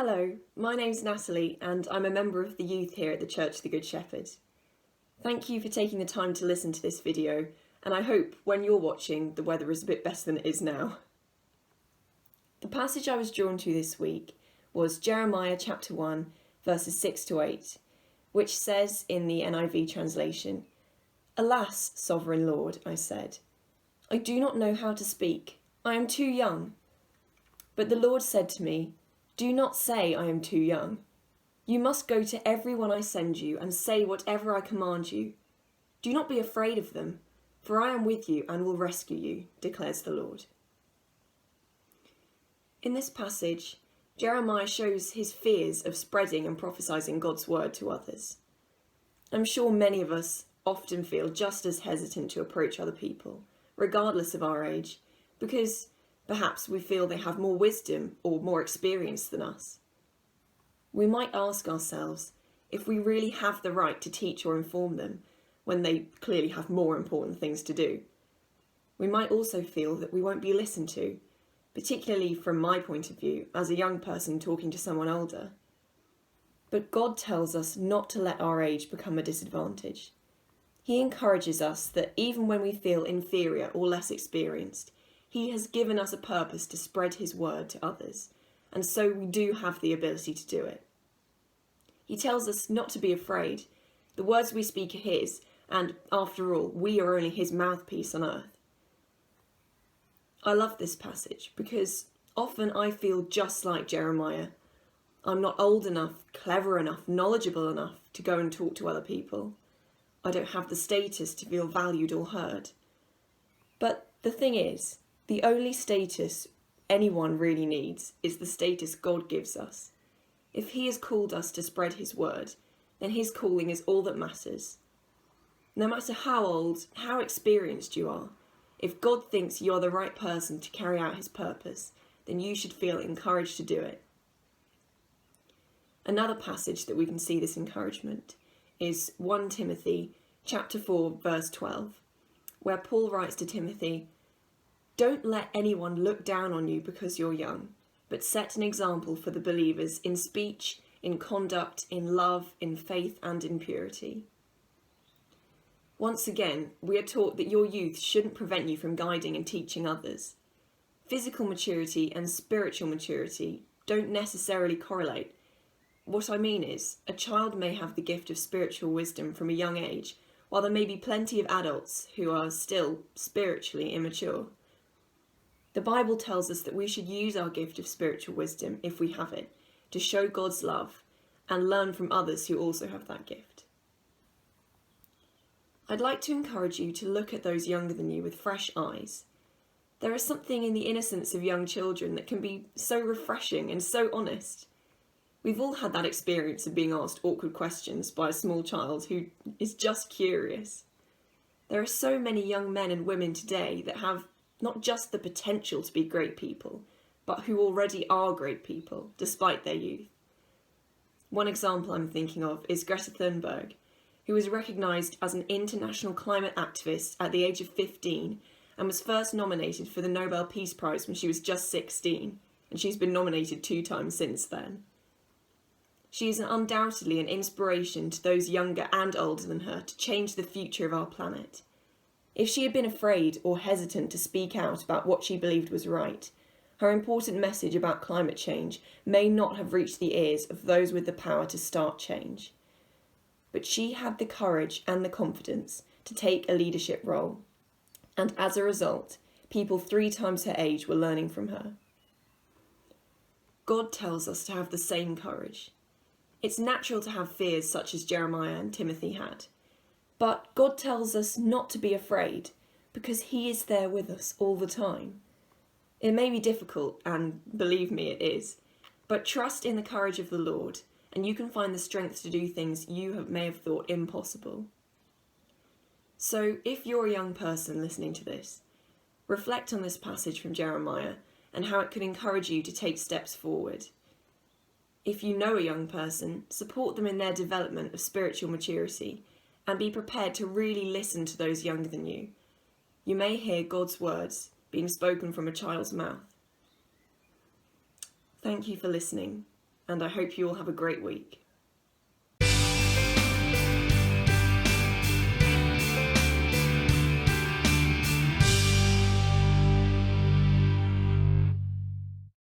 Hello, my name's Natalie and I'm a member of the youth here at the Church of the Good Shepherd. Thank you for taking the time to listen to this video, and I hope when you're watching the weather is a bit better than it is now. The passage I was drawn to this week was Jeremiah chapter 1 verses 6 to 8, which says in the NIV translation, "Alas, sovereign Lord, I said, I do not know how to speak. I am too young. But the Lord said to me, do not say I am too young. You must go to everyone I send you and say whatever I command you. Do not be afraid of them, for I am with you and will rescue you, declares the Lord." In this passage, Jeremiah shows his fears of spreading and prophesying God's word to others. I'm sure many of us often feel just as hesitant to approach other people, regardless of our age, because perhaps we feel they have more wisdom or more experience than us. We might ask ourselves if we really have the right to teach or inform them when they clearly have more important things to do. We might also feel that we won't be listened to, particularly from my point of view as a young person talking to someone older. But God tells us not to let our age become a disadvantage. He encourages us that even when we feel inferior or less experienced, He has given us a purpose to spread his word to others, and so we do have the ability to do it. He tells us not to be afraid. The words we speak are his, and after all, we are only his mouthpiece on earth. I love this passage because often I feel just like Jeremiah. I'm not old enough, clever enough, knowledgeable enough to go and talk to other people. I don't have the status to feel valued or heard. But the thing is, the only status anyone really needs is the status God gives us. If he has called us to spread his word, then his calling is all that matters. No matter how old, how experienced you are, if God thinks you're the right person to carry out his purpose, then you should feel encouraged to do it. Another passage that we can see this encouragement is 1 Timothy chapter 4 verse 12, where Paul writes to Timothy, "Don't let anyone look down on you because you're young, but set an example for the believers in speech, in conduct, in love, in faith, and in purity." Once again, we are taught that your youth shouldn't prevent you from guiding and teaching others. Physical maturity and spiritual maturity don't necessarily correlate. What I mean is, a child may have the gift of spiritual wisdom from a young age, while there may be plenty of adults who are still spiritually immature. The Bible tells us that we should use our gift of spiritual wisdom, if we have it, to show God's love and learn from others who also have that gift. I'd like to encourage you to look at those younger than you with fresh eyes. There is something in the innocence of young children that can be so refreshing and so honest. We've all had that experience of being asked awkward questions by a small child who is just curious. There are so many young men and women today that have not just the potential to be great people, but who already are great people, despite their youth. One example I'm thinking of is Greta Thunberg, who was recognised as an international climate activist at the age of 15 and was first nominated for the Nobel Peace Prize when she was just 16, and she's been nominated 2 times since then. She is undoubtedly an inspiration to those younger and older than her to change the future of our planet. If she had been afraid or hesitant to speak out about what she believed was right, her important message about climate change may not have reached the ears of those with the power to start change. But she had the courage and the confidence to take a leadership role, and as a result, people 3 times her age were learning from her. God tells us to have the same courage. It's natural to have fears such as Jeremiah and Timothy had. But God tells us not to be afraid because he is there with us all the time. It may be difficult, and believe me it is, but trust in the courage of the Lord and you can find the strength to do things you may have thought impossible. So if you're a young person listening to this, reflect on this passage from Jeremiah and how it could encourage you to take steps forward. If you know a young person, support them in their development of spiritual maturity and be prepared to really listen to those younger than you. You may hear God's words being spoken from a child's mouth. Thank you for listening, and I hope you all have a great week.